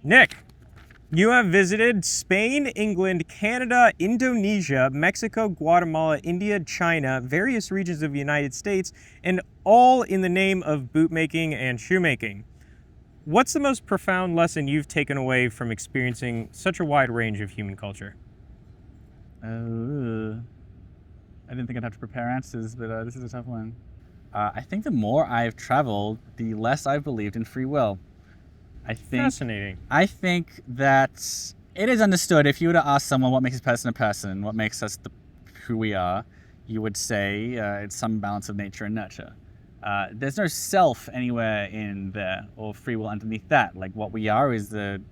Nick, you have visited Spain, England, Canada, Indonesia, Mexico, Guatemala, India, China, various regions of the United States, and all in the name of bootmaking and shoemaking. What's the most profound lesson you've taken away from experiencing such a wide range of human culture? I didn't think I'd have to prepare answers, but this is a tough one. I think the more I've traveled, the less I've believed in free will. Fascinating. I think that it is understood if you were to ask someone what makes a person, what makes us who we are, you would say it's some balance of nature and nurture. There's no self anywhere in there or free will underneath that. Like what we are is the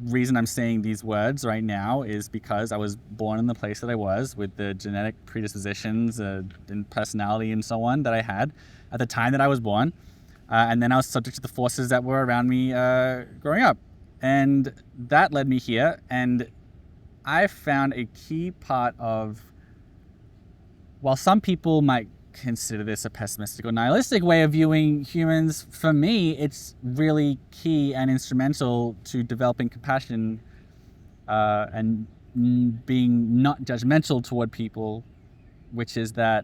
reason I'm saying these words right now is because I was born in the place that I was with the genetic predispositions and personality and so on that I had at the time that I was born. And then I was subject to the forces that were around me growing up. And that led me here. And I found a key part of, while some people might consider this a pessimistic or nihilistic way of viewing humans, for me, it's really key and instrumental to developing compassion and being not judgmental toward people, which is that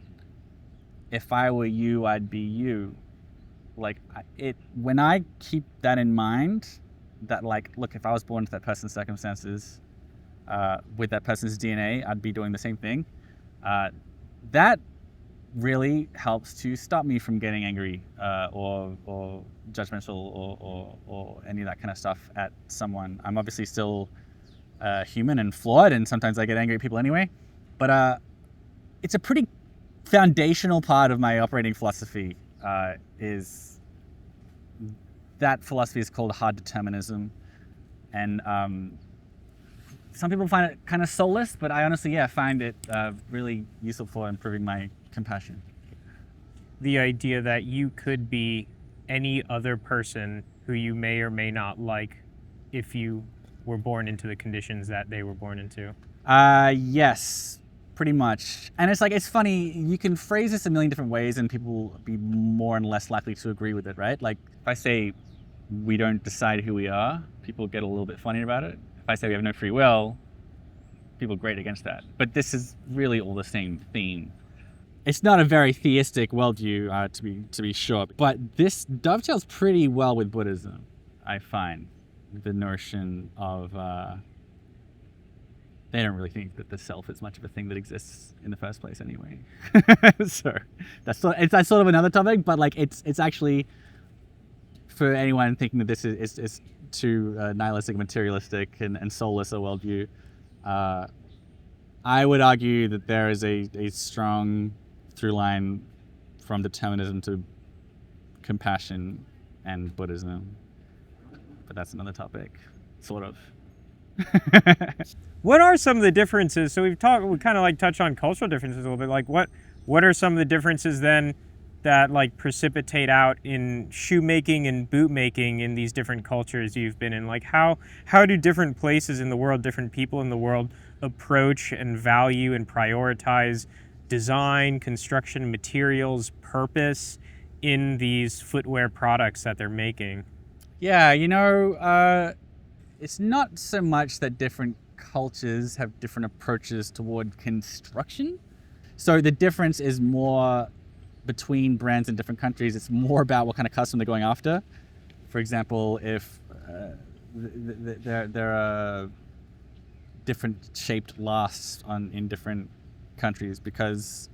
if I were you, I'd be you. When I keep that in mind, that look, if I was born into that person's circumstances, with that person's DNA, I'd be doing the same thing. That really helps to stop me from getting angry or judgmental or any of that kind of stuff at someone. I'm obviously still human and flawed, and sometimes I get angry at people anyway. But it's a pretty foundational part of my operating philosophy. Is that philosophy is called hard determinism, and some people find it kind of soulless, but I honestly find it really useful for improving my compassion. The idea that you could be any other person who you may or may not like if you were born into the conditions that they were born into. Yes. Pretty much. And it's funny, you can phrase this a million different ways and people will be more and less likely to agree with it, right? Like if I say we don't decide who we are, people get a little bit funny about it. If I say we have no free will, people grate against that. But this is really all the same theme. It's not a very theistic worldview, to be sure, but this dovetails pretty well with Buddhism, I find. The notion of they don't really think that the self is much of a thing that exists in the first place anyway. So that's sort of another topic, but it's actually, for anyone thinking that this is too nihilistic, materialistic, and soulless a worldview, I would argue that there is a strong through line from determinism to compassion and Buddhism. But that's another topic, sort of. What are some of the differences? So we kind of touched on cultural differences a little bit. What are some of the differences then that precipitate out in shoemaking and bootmaking in these different cultures you've been in? How do different places in the world, different people in the world approach and value and prioritize design, construction, materials, purpose in these footwear products that they're making? Yeah, it's not so much that different cultures have different approaches toward construction. So the difference is more between brands in different countries. It's more about what kind of custom they're going after. For example, if there are different shaped lasts in different countries because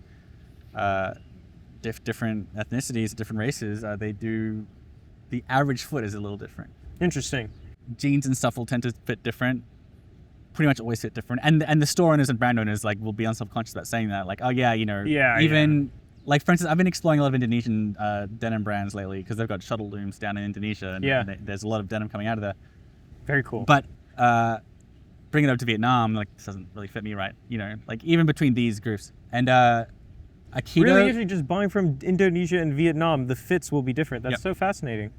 different ethnicities, different races, the average foot is a little different. Interesting. Jeans and stuff will tend to fit different, pretty much always fit different. And the store owners and brand owners will be unsubconscious about saying that. For instance, I've been exploring a lot of Indonesian denim brands lately because they've got shuttle looms down in Indonesia and there's a lot of denim coming out of there. Very cool. But bring it over to Vietnam, this doesn't really fit me right, even between these groups. And Aikido... Really, if you're just buying from Indonesia and Vietnam, the fits will be different. That's so fascinating.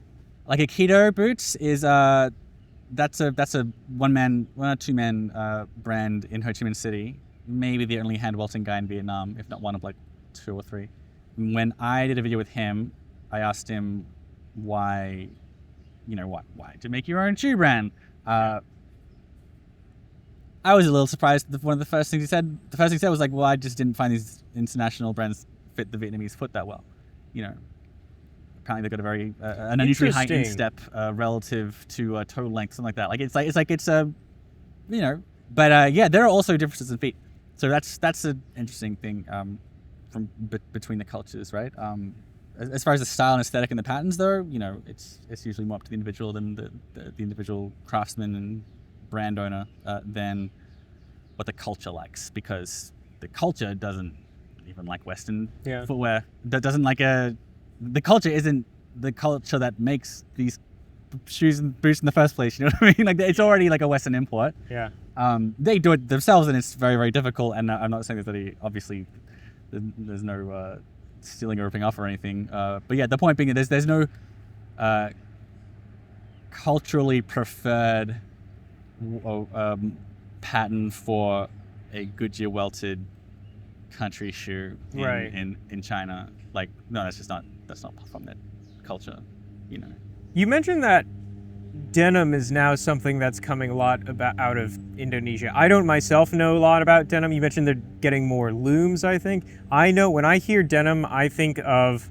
Aikido boots is that's a one or two man brand in Ho Chi Minh City. Maybe the only hand welting guy in Vietnam, if not one of two or three. When I did a video with him, I asked him why why to make your own shoe brand? I was a little surprised that one of the first things he said was like, well, I just didn't find these international brands fit the Vietnamese foot that well. Apparently they've got a very an unusually high instep relative to total length, something like that. But there are also differences in feet. So that's an interesting thing from between the cultures, right? As far as the style and aesthetic and the patterns, though, it's usually more up to the individual than the individual craftsman and brand owner than what the culture likes, because the culture doesn't even like Western footwear. That doesn't like the culture isn't the culture that makes these shoes and boots in the first place. You know what I mean? Like, it's already like a Western import. Yeah. They do it themselves, and it's very, very difficult. And I'm not saying that obviously there's no stealing or ripping off or anything. But yeah, the point being that there's no culturally preferred pattern for a Goodyear welted country shoe in China. Like, no, that's not from that culture. You mentioned that denim is now something that's coming a lot out of Indonesia. I don't myself know a lot about denim. You mentioned they're getting more looms, I think. I know when I hear denim, I think of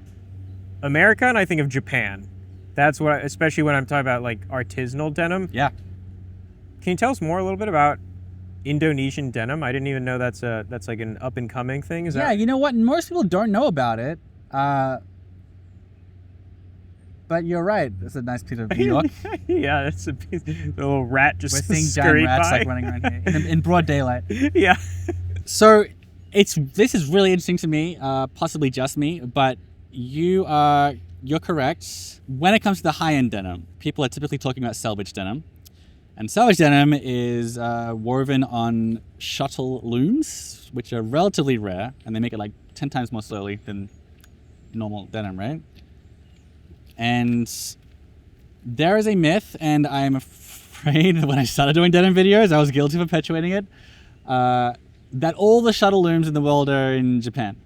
America and I think of Japan. That's what, especially when I'm talking about like artisanal denim. Yeah. Can you tell us more a little bit about Indonesian denim? I didn't even know that's like an up and coming thing. Is that? You know what? Most people don't know about it. But you're right. It's a nice piece of New York. Yeah, that's the little rat just We're seeing giant rats by. like running around here in broad daylight. Yeah. So this is really interesting to me, possibly just me, but you're correct. When it comes to the high-end denim, people are typically talking about selvage denim. And selvage denim is woven on shuttle looms, which are relatively rare, and they make it like 10 times more slowly than normal denim, right? And there is a myth, and I'm afraid that when I started doing denim videos, I was guilty of perpetuating it, that all the shuttle looms in the world are in Japan.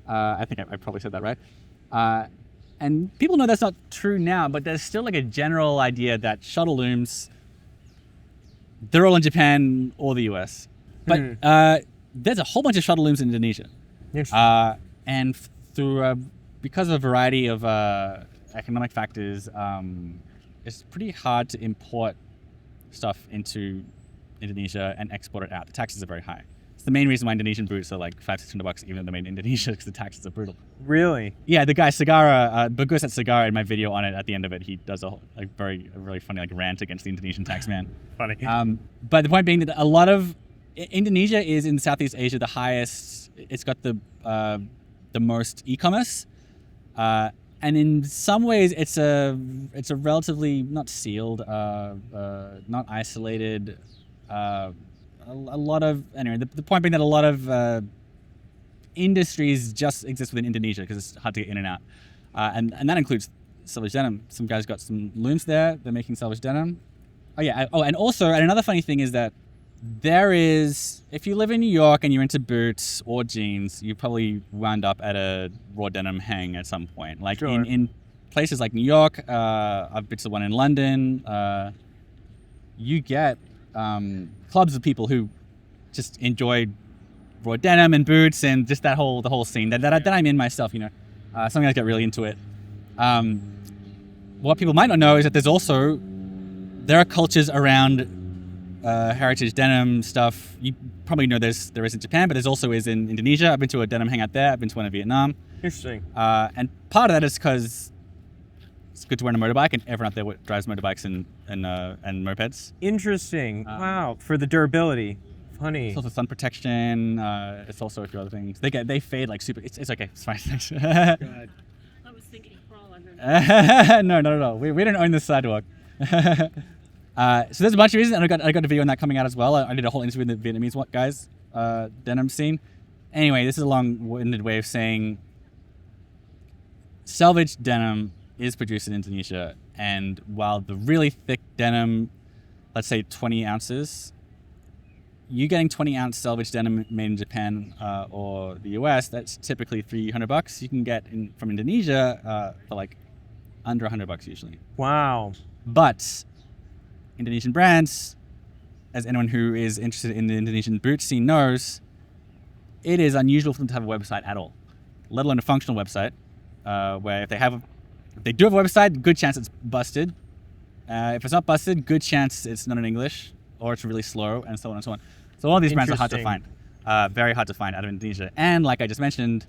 I think I probably said that right. And people know that's not true now, but there's still like a general idea that shuttle looms, they're all in Japan or the US. But there's a whole bunch of shuttle looms in Indonesia. And through because of a variety of economic factors, it's pretty hard to import stuff into Indonesia and export it out. The taxes are very high. It's the main reason why Indonesian boots are like $500-600 even though they're made in Indonesia, because the taxes are brutal. Really? Yeah, the guy Sagara, Bagus at Sagara, in my video on it, at the end of it, he does a really funny like rant against the Indonesian tax man. Funny. But the point being that a lot of Indonesia is in Southeast Asia the highest. It's got the most e-commerce. And in some ways, it's a relatively not sealed, not isolated. A lot of the point being that a lot of industries just exist within Indonesia because it's hard to get in and out, and that includes selvage denim. Some guys got some looms there. They're making selvage denim. And another funny thing is that there is, if you live in New York and you're into boots or jeans, you probably wound up at a raw denim hang at some point. Like sure. in places like New York, I've been to one in London. You get clubs of people who just enjoy raw denim and boots and just the whole scene that I'm in myself. Some guys get really into it. What people might not know is that there are cultures around heritage denim stuff. You probably know there is in Japan, but there's also is in Indonesia. I've been to a denim hangout there. I've been to one in Vietnam. Interesting. And part of that is because it's good to wear on a motorbike, and everyone out there drives motorbikes and mopeds. Interesting. Wow. For the durability. Funny. It's also sun protection. It's also a few other things. They fade like super. It's okay. It's fine. Thanks. God. I was thinking crawl under. No, not at all. We don't own this sidewalk. So there's a bunch of reasons, and I got a video on that coming out as well. I did a whole interview with the Vietnamese guys, denim scene. Anyway, this is a long-winded way of saying salvage denim is produced in Indonesia, and while the really thick denim, let's say 20 ounces, you getting 20-ounce salvage denim made in Japan or the US, that's typically $300. You can get from Indonesia for like under $100 usually. Wow. But Indonesian brands, as anyone who is interested in the Indonesian boot scene knows, it is unusual for them to have a website at all, let alone a functional website, where if they do have a website, good chance it's busted. If it's not busted, good chance it's not in English, or it's really slow, and so on and so on. So all these brands are hard to find, very hard to find out of Indonesia. And like I just mentioned,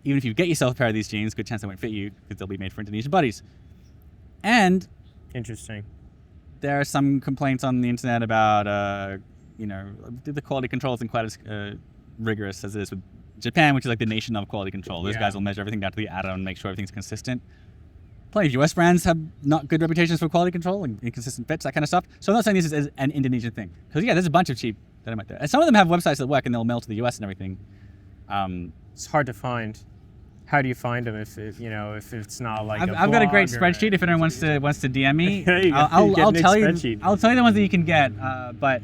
even if you get yourself a pair of these jeans, good chance they won't fit you because they'll be made for Indonesian buddies. And Interesting. there are some complaints on the internet about, the quality control isn't quite as rigorous as it is with Japan, which is like the nation of quality control. Those guys will measure everything down to the atom and make sure everything's consistent. Plenty of US brands have not good reputations for quality control and inconsistent fits, that kind of stuff. So I'm not saying this is an Indonesian thing. Because there's a bunch of cheap denim out there. And some of them have websites that work and they'll mail to the US and everything. It's hard to find. How do you find them if it's not like I've got a great spreadsheet if anyone wants to DM me. I'll tell you the ones that you can get. But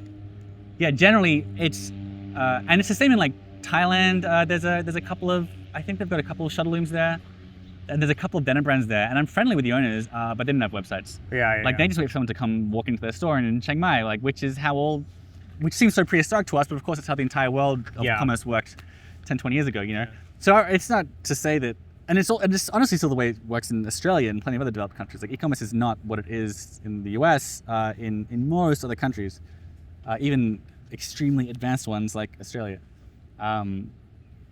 yeah, generally it's and it's the same in like Thailand. There's a couple of, I think they've got a couple of shuttle looms there. And there's a couple of denim brands there, and I'm friendly with the owners, but they didn't have websites. They just wait for someone to come walk into their store in Chiang Mai, which seems so prehistoric to us, but of course it's how the entire world of commerce worked 10, 20 years ago, So it's not to say that, and it's honestly still the way it works in Australia and plenty of other developed countries. Like e-commerce is not what it is in the US, in most other countries, even extremely advanced ones like Australia.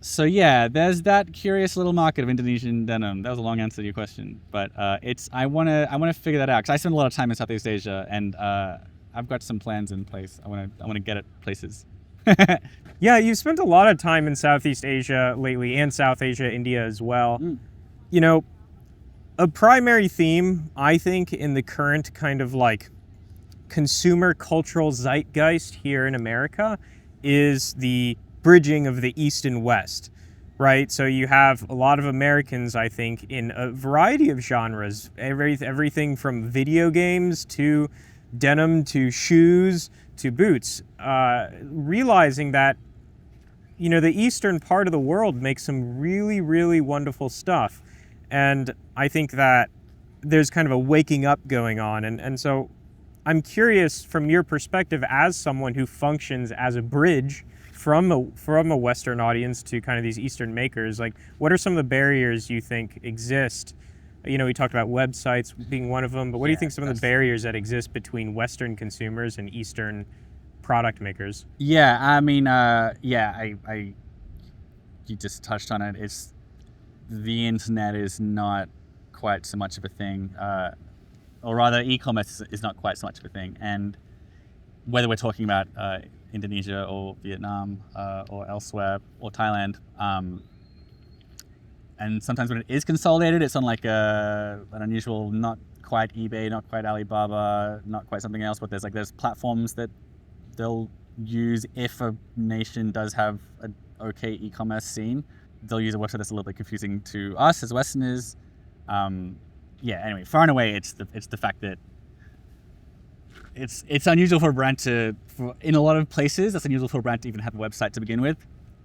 So yeah, there's that curious little market of Indonesian denim. That was a long answer to your question, but I want to figure that out because I spend a lot of time in Southeast Asia, and I've got some plans in place. I want to get it places. Yeah, you've spent a lot of time in Southeast Asia lately, and South Asia, India as well. A primary theme, I think, in the current kind of like consumer cultural zeitgeist here in America is the bridging of the East and West, right? So you have a lot of Americans, I think, in a variety of genres, everything from video games to denim to shoes to boots, realizing that, the eastern part of the world makes some really, really wonderful stuff. And I think that there's kind of a waking up going on. And so I'm curious from your perspective as someone who functions as a bridge from a Western audience to kind of these Eastern makers, like what are some of the barriers you think exist? We talked about websites being one of them, but what do you think some of the barriers that exist between Western consumers and Eastern product makers? Yeah, I mean, you just touched on it. It's the internet is not quite so much of a thing, or rather, e-commerce is not quite so much of a thing. And whether we're talking about Indonesia or Vietnam or elsewhere or Thailand, and sometimes when it is consolidated, it's on like an unusual, not quite eBay, not quite Alibaba, not quite something else, but there's platforms that they'll use if a nation does have an okay e-commerce scene. They'll use a website that's a little bit confusing to us as Westerners. Anyway, far and away, it's the fact that it's unusual for a brand in a lot of places, it's unusual for a brand to even have a website to begin with,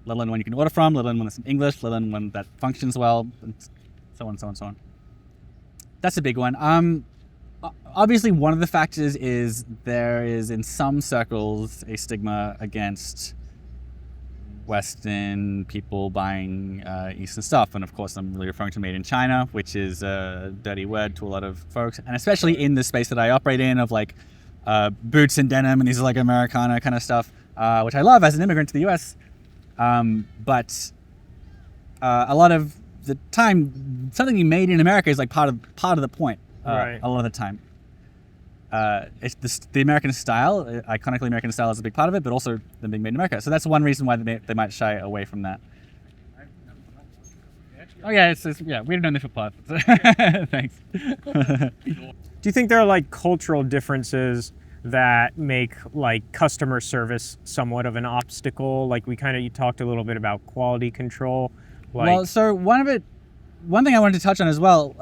let alone one you can order from, let alone one that's in English, let alone one that functions well, and so on, so on, so on. That's a big one. Obviously, one of the factors is there is, in some circles, a stigma against Western people buying Eastern stuff. And of course, I'm really referring to made in China, which is a dirty word to a lot of folks. And especially in the space that I operate in of like boots and denim and these are like Americana kind of stuff, which I love as an immigrant to the US. But a lot of the time, something you made in America is like part of the point. Right. A lot of the time. It's the American style, iconically American style is a big part of it, but also them being made in America. So that's one reason why they might shy away from that. Oh yeah, we don't know the footpath. Thanks. Do you think there are like cultural differences that make like customer service somewhat of an obstacle? Like you talked a little bit about quality control. Well, so one thing I wanted to touch on as well,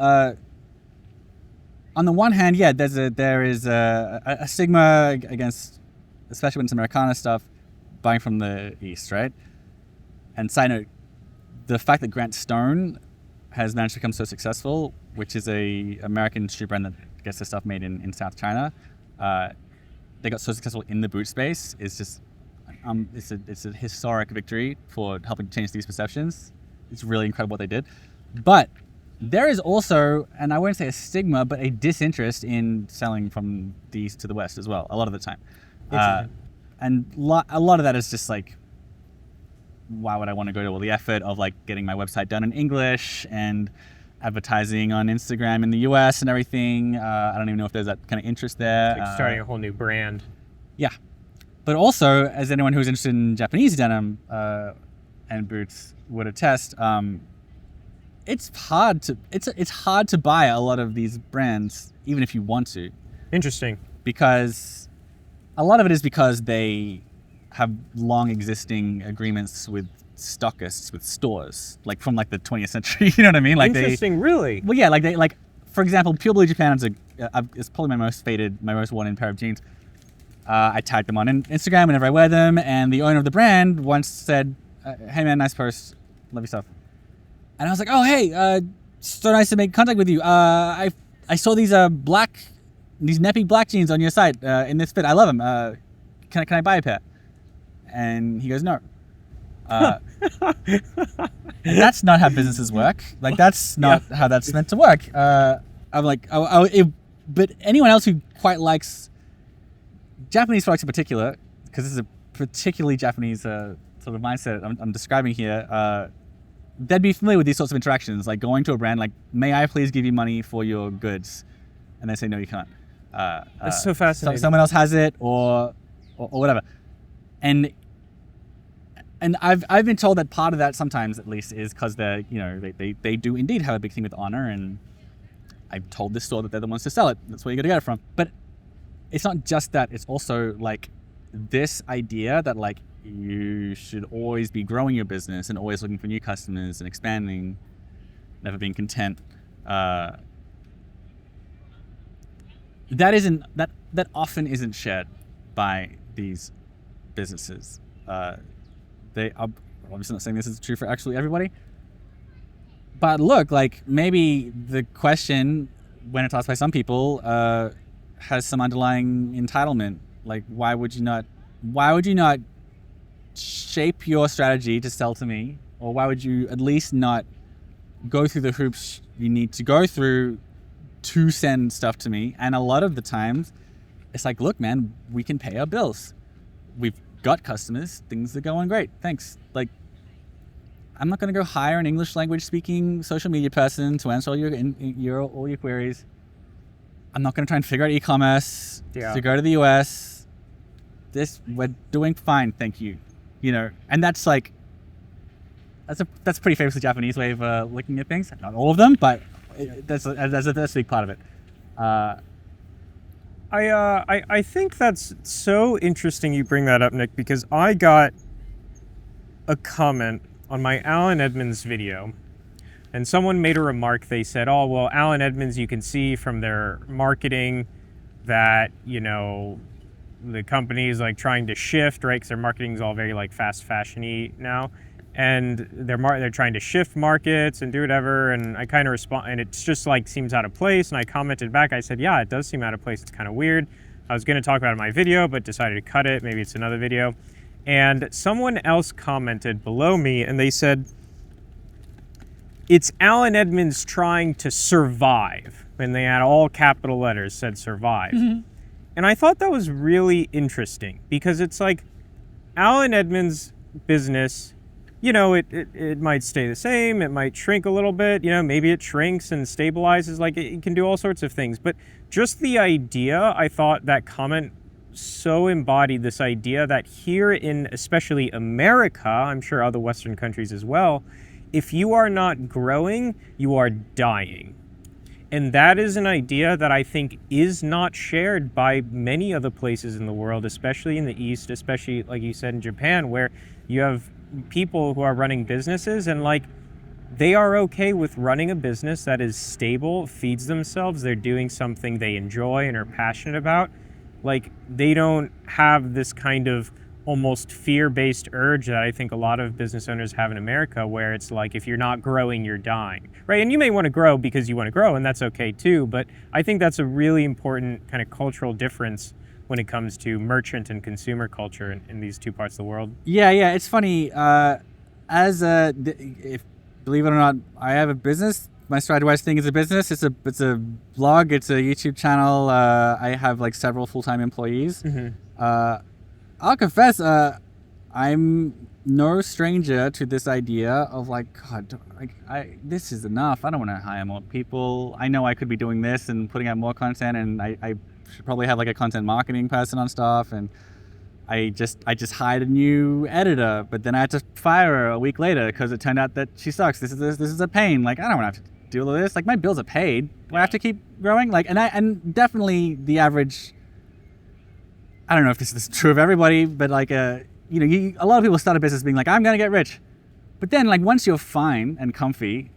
on the one hand, yeah, there is a stigma against, especially when it's Americana stuff, buying from the East, right? And side note, the fact that Grant Stone has managed to become so successful, which is a American shoe brand that gets their stuff made in South China. They got so successful in the boot space. It's just, it's a historic victory for helping change these perceptions. It's really incredible what they did. But there is also, and I wouldn't say a stigma, but a disinterest in selling from the east to the west as well, a lot of the time. And a lot of that is just like, why would I want to go to all the effort of like getting my website done in English and advertising on Instagram in the US and everything? I don't even know if there's that kind of interest there. Like starting a whole new brand. Yeah. But also, as anyone who's interested in Japanese denim and boots would attest, it's hard to buy a lot of these brands, even if you want to. Interesting. Because a lot of it is because they have long existing agreements with stockists, with stores, like from like the 20th century. You know what I mean? Like Interesting, really? Well, yeah, like for example, Pure Blue Japan is probably my most worn-in pair of jeans. I tag them on Instagram whenever I wear them, and the owner of the brand once said, "Hey man, nice post, love your stuff." And I was like, "Oh hey, so nice to make contact with you. I saw these neppy black jeans on your site in this fit. I love them. Can I buy a pair?" And he goes, "No." That's not how businesses work. Like that's not how that's meant to work. I'm like, but anyone else who quite likes Japanese products in particular, because this is a particularly Japanese sort of mindset I'm describing here, they'd be familiar with these sorts of interactions, like going to a brand like, "May I please give you money for your goods?" And they say, "No, you can't." That's so fascinating. Someone else has it, or whatever. And I've been told that part of that sometimes, at least, is because they do indeed have a big thing with honor, and I've told this store that they're the ones to sell it. That's where you got to get it from. But it's not just that. It's also like this idea that like you should always be growing your business and always looking for new customers and expanding, never being content. That often isn't shared by these businesses. They are obviously not saying this is true for actually everybody. But look, like maybe the question, when it's asked by some people, has some underlying entitlement. Like, why would you not shape your strategy to sell to me? Or why would you at least not go through the hoops you need to go through to send stuff to me? And a lot of the times, it's like, look, man, we can pay our bills. We've got customers. Things are going great. Thanks. Like, I'm not going to go hire an English language speaking social media person to answer all your queries. I'm not going to try and figure out e-commerce to go to the US. We're doing fine, thank you. You know, and that's like, that's a pretty famously Japanese way of looking at things. Not all of them, but that's a big part of it. I think that's so interesting you bring that up, Nick, because I got a comment on my Alan Edmonds video, and someone made a remark. They said, "Oh, well, Alan Edmonds, you can see from their marketing that, you know, the company is like trying to shift, right? Because their marketing is all very like fast fashion-y now, and they're trying to shift markets and do whatever." And I kind of respond, and it's just like seems out of place. And I commented back. I said, "Yeah, it does seem out of place. It's kind of weird." I was going to talk about it in my video, but decided to cut it. Maybe it's another video. And someone else commented below me, and they said, "It's Alan Edmonds trying to survive." And they had all capital letters, said survive. Mm-hmm. And I thought that was really interesting, because it's like Alan Edmonds' business, you know, it might stay the same, it might shrink a little bit, you know, maybe it shrinks and stabilizes, like it can do all sorts of things. But just the idea, I thought that comment so embodied this idea that here in especially America, I'm sure other Western countries as well, if you are not growing, you are dying. And that is an idea that I think is not shared by many other places in the world, especially in the East, especially like you said in Japan, where you have people who are running businesses and like they are okay with running a business that is stable, feeds themselves, they're doing something they enjoy and are passionate about. Like they don't have this kind of almost fear-based urge that I think a lot of business owners have in America, where it's like, if you're not growing, you're dying, right? And you may want to grow because you want to grow, and that's okay too, but I think that's a really important kind of cultural difference when it comes to merchant and consumer culture in these two parts of the world. Yeah, it's funny. If believe it or not, I have a business. My Stridewise thing is a business. It's a blog. It's a YouTube channel. I have like several full-time employees. I'll confess, I'm no stranger to this idea of like, God, this is enough. I don't want to hire more people. I know I could be doing this and putting out more content, and I should probably have like a content marketing person on staff. And I just hired a new editor, but then I had to fire her a week later because it turned out that she sucks. This is a pain. Like, I don't want to have to deal with this. Like, my bills are paid. Do I have to keep growing? Like, and definitely the average. I don't know if this is true of everybody, but like, a lot of people start a business being like, I'm gonna get rich, but then like once you're fine and comfy,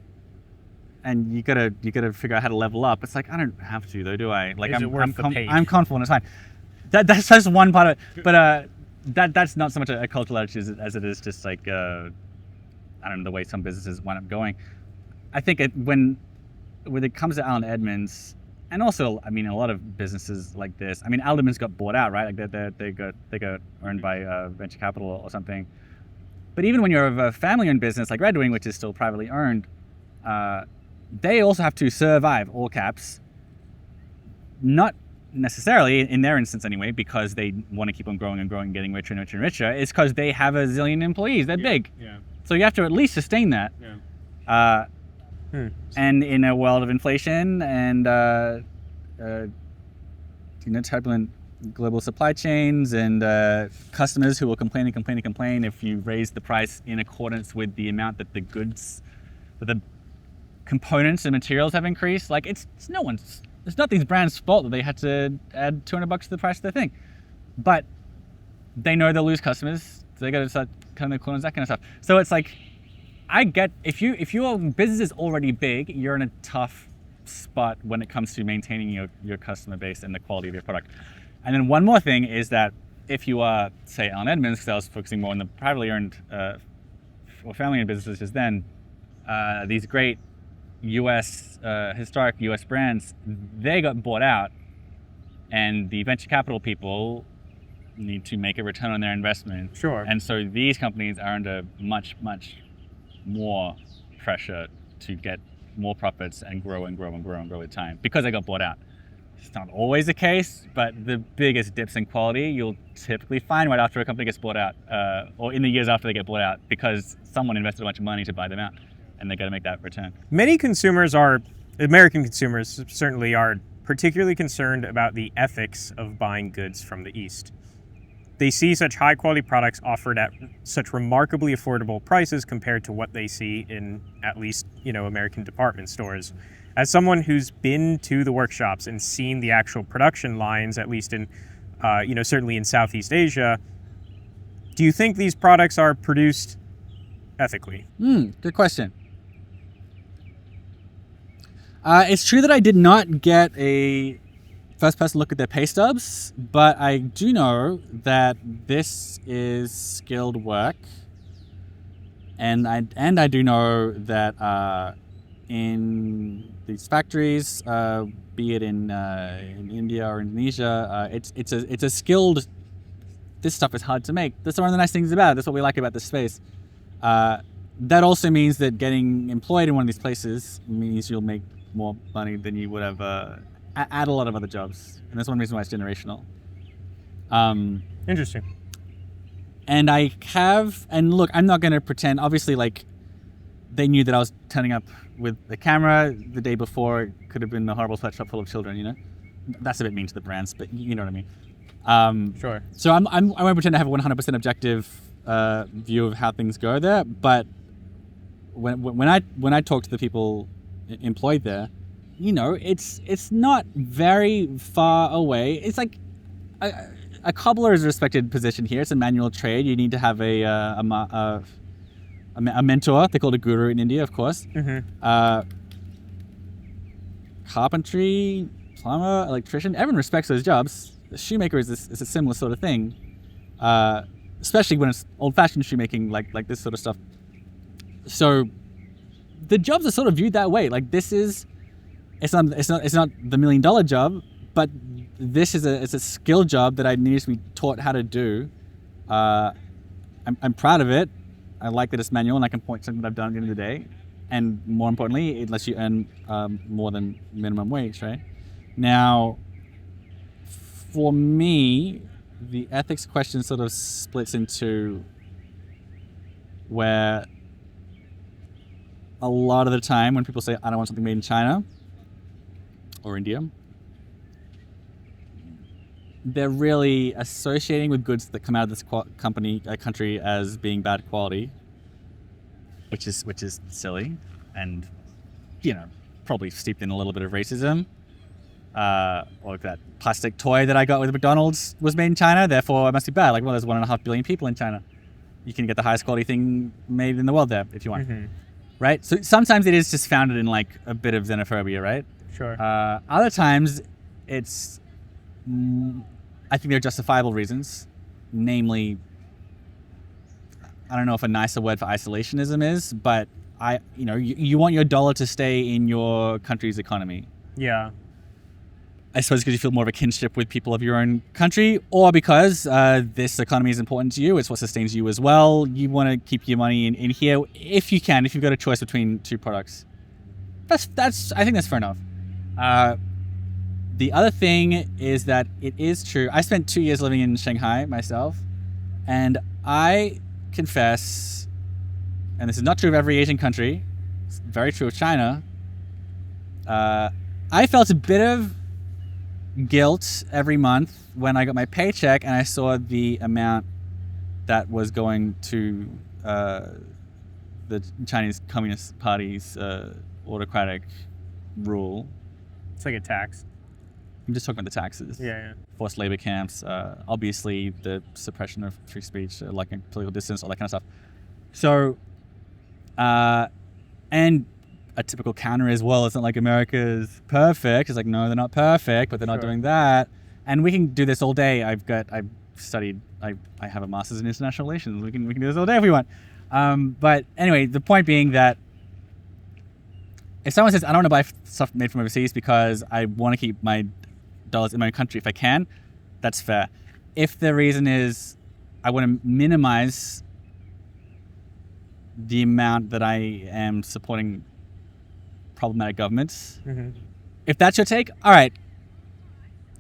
and you gotta figure out how to level up. It's like, I don't have to though, do I? Like, I'm comfortable and it's fine. That's just one part of it, but that's not so much a cultural attitude as it is just like I don't know, the way some businesses wind up going. I think when it comes to Allen Edmonds. And also, I mean, a lot of businesses like this. I mean, Alderman's got bought out, right? Like they got owned by venture capital or something. But even when you're a family-owned business like Red Wing, which is still privately owned, they also have to survive, all caps. Not necessarily, in their instance anyway, because they want to keep on growing and growing, getting richer and richer and richer. It's because they have a zillion employees. They're big. Yeah. So you have to at least sustain that. Yeah. And in a world of inflation and turbulent global supply chains and customers who will complain if you raise the price in accordance with the amount that the components and materials have increased, like it's not these brands' fault that they had to add $200 to the price of their thing, but they know they'll lose customers, so they got to start cutting their corners, that kind of stuff. So it's like, I get if your business is already big, you're in a tough spot when it comes to maintaining your customer base and the quality of your product. And then one more thing is that if you are, say, Allen Edmonds, because I was focusing more on the privately owned or family-owned businesses just then, these great historic U.S. brands, they got bought out, and the venture capital people need to make a return on their investment. Sure. And so these companies are under much more pressure to get more profits and grow with time because they got bought out. It's not always the case, but the biggest dips in quality you'll typically find right after a company gets bought out, or in the years after they get bought out, because someone invested a bunch of money to buy them out and they got to make that return. Many consumers American consumers certainly are particularly concerned about the ethics of buying goods from the East. They see such high quality products offered at such remarkably affordable prices compared to what they see in at least, American department stores. As someone who's been to the workshops and seen the actual production lines, at least in, certainly in Southeast Asia, do you think these products are produced ethically? Good question. It's true that I did not get a first-person look at their pay stubs, but I do know that this is skilled work, and I do know that in these factories, be it in India or Indonesia, it's a skilled. This stuff is hard to make. That's one of the nice things about it. That's what we like about this space. That also means that getting employed in one of these places means you'll make more money than you would have at a lot of other jobs, and that's one reason why it's generational. Interesting. And look, I'm not going to pretend. Obviously, like, they knew that I was turning up with the camera the day before. It could have been a horrible sweatshop full of children. That's a bit mean to the brands, but you know what I mean. Sure. So I won't pretend to have a 100% objective view of how things go there. But when I talk to the people employed there, it's not very far away. It's like a cobbler is a respected position here. It's a manual trade. You need to have a mentor. They call it a guru in India, of course. Mm-hmm. Carpentry, plumber, electrician. Everyone respects those jobs. The shoemaker is a similar sort of thing. especially when it's old-fashioned shoemaking, like this sort of stuff. So the jobs are sort of viewed that way. Like this is, it's not the $1 million job, but this is a skill job that I need to be taught how to do. I'm proud of it. I like that it's manual and I can point to something that I've done at the end of the day. And more importantly, it lets you earn more than minimum wage, right? Now, for me, the ethics question sort of splits into where a lot of the time when people say, I don't want something made in China or India, they're really associating with goods that come out of this country as being bad quality, which is silly, and probably steeped in a little bit of racism. Or that plastic toy that I got with McDonald's was made in China, therefore it must be bad. Like, well, there's 1.5 billion people in China. You can get the highest quality thing made in the world there if you want, right? So sometimes it is just founded in like a bit of xenophobia, right? Sure. Other times it's, I think there are justifiable reasons, namely, I don't know if a nicer word for isolationism is, but you want your dollar to stay in your country's economy. Yeah. I suppose because you feel more of a kinship with people of your own country, or because this economy is important to you. It's what sustains you as well. You want to keep your money in here if you can, if you've got a choice between two products. I think that's fair enough. The other thing is that it is true. I spent 2 years living in Shanghai myself, and I confess, and this is not true of every Asian country, it's very true of China, I felt a bit of guilt every month when I got my paycheck and I saw the amount that was going to the Chinese Communist Party's autocratic rule. It's like a tax. I'm just talking about the taxes. Yeah. Forced labor camps, obviously the suppression of free speech, like political distance, all that kind of stuff. So, and a typical counter as well. It's not like America's perfect. It's like, no, they're not perfect, but they're not doing that. And we can do this all day. I have a master's in international relations. We can do this all day if we want. But anyway, the point being that if someone says, I don't want to buy stuff made from overseas because I want to keep my dollars in my own country if I can, that's fair. If the reason is I want to minimize the amount that I am supporting problematic governments, if that's your take, all right.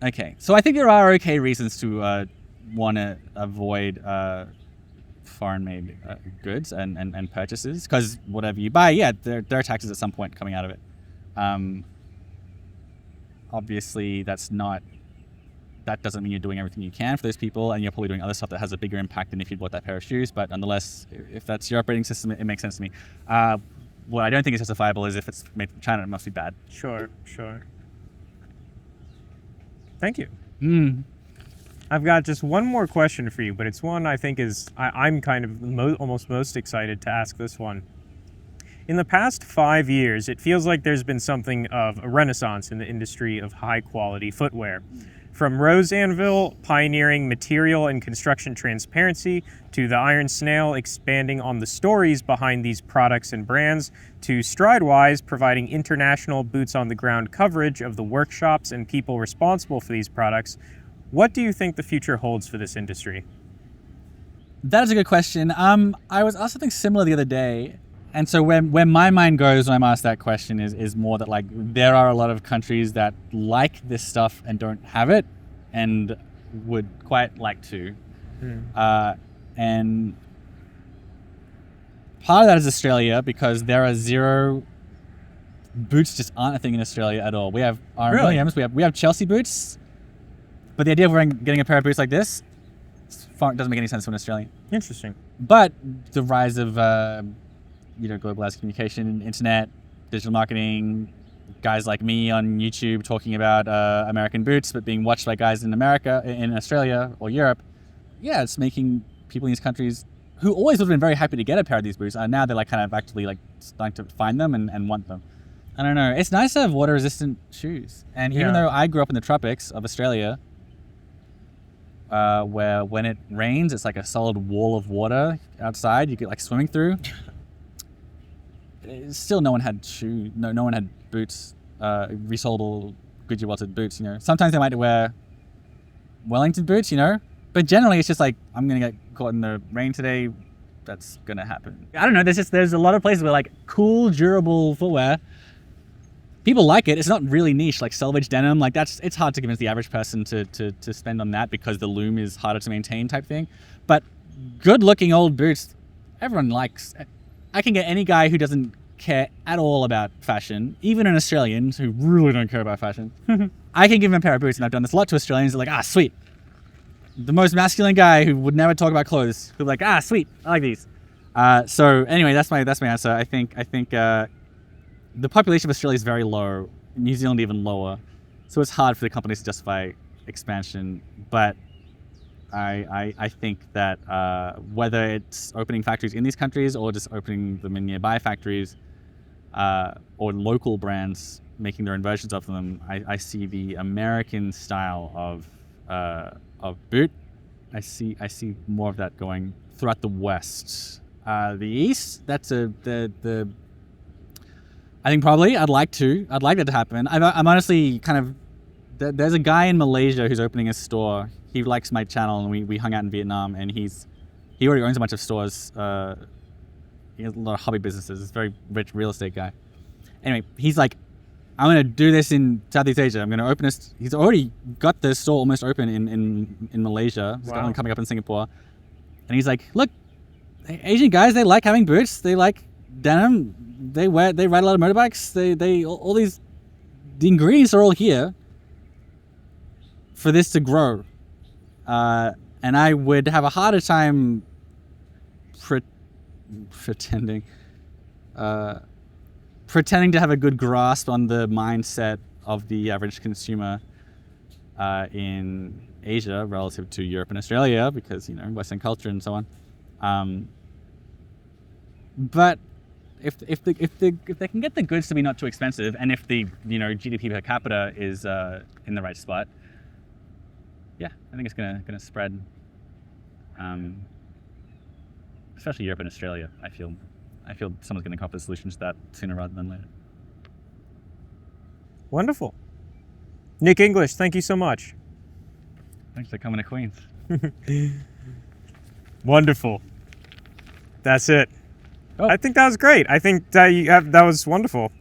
Okay. So I think there are okay reasons to want to avoid foreign-made goods and purchases, because whatever you buy, there are taxes at some point coming out of it. Obviously, that doesn't mean you're doing everything you can for those people, and you're probably doing other stuff that has a bigger impact than if you bought that pair of shoes. But nonetheless, if that's your operating system, it makes sense to me. What I don't think is justifiable is if it's made from China, it must be bad. Sure. Thank you. I've got just one more question for you, but it's one I think I'm kind of almost most excited to ask this one. In the past 5 years, it feels like there's been something of a renaissance in the industry of high-quality footwear. From Rose Anvil pioneering material and construction transparency, to the Iron Snail expanding on the stories behind these products and brands, to Stridewise providing international boots-on-the-ground coverage of the workshops and people responsible for these products, what do you think the future holds for this industry? That is a good question. I was asked something similar the other day. And so where my mind goes when I'm asked that question is more that, like, there are a lot of countries that like this stuff and don't have it and would quite like to. And part of that is Australia, because there are zero boots just aren't a thing in Australia at all. We have Aaron Williams, we have Chelsea boots, but the idea of getting a pair of boots like this doesn't make any sense to an Australian. Interesting. But the rise of globalized communication, internet, digital marketing, guys like me on YouTube talking about American boots, but being watched by guys in Australia or Europe, it's making people in these countries who always would have been very happy to get a pair of these boots, now they're like kind of actively like starting to find them and want them. I don't know. It's nice to have water-resistant shoes. And even though I grew up in the tropics of Australia, where when it rains, it's like a solid wall of water outside. You get like swimming through. Still, no one had shoes. No one had boots, resoldable Gucci welted boots. You know, sometimes they might wear Wellington boots. You know, but generally it's just like, I'm gonna get caught in the rain today. That's gonna happen. I don't know. There's a lot of places where like cool, durable footwear. People like it. It's not really niche, like selvage denim. Like it's hard to convince the average person to spend on that because the loom is harder to maintain type thing. But good-looking old boots, everyone likes. I can get any guy who doesn't care at all about fashion, even an Australian who really don't care about fashion. I can give him a pair of boots, and I've done this a lot to Australians. They're like, ah, sweet. The most masculine guy who would never talk about clothes, who'll be like, ah, sweet, I like these. So anyway, that's my answer. I think the population of Australia is very low, New Zealand even lower, so it's hard for the companies to justify expansion. But I think that whether it's opening factories in these countries or just opening them in nearby factories, or local brands making their own versions of them, I see the American style of boot. I see more of that going throughout the West. The East, that's the I think probably I'd like that to happen. I'm honestly kind of, there's a guy in Malaysia who's opening a store. He likes my channel, and we hung out in Vietnam, and he already owns a bunch of stores. He has a lot of hobby businesses. He's a very rich real estate guy. Anyway, he's like, I'm gonna do this in Southeast Asia. I'm gonna open this. He's already got the store almost open in Malaysia. He's got one coming up in Singapore. And he's like, look, Asian guys, they like having boots. They like denim. They ride a lot of motorbikes. All these, the ingredients are all here for this to grow. And I would have a harder time pretending to have a good grasp on the mindset of the average consumer in Asia relative to Europe and Australia, because, you know, Western culture and so on. But if they can get the goods to be not too expensive, and if the, you know, GDP per capita is in the right spot, yeah, I think it's gonna spread. Especially Europe and Australia. I feel someone's gonna come up with solutions to that sooner rather than later. Wonderful. Nick English, thank you so much. Thanks for coming to Queens. Wonderful. That's it. Oh. I think that was great. I think that was wonderful.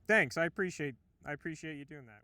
Thanks. I appreciate you doing that.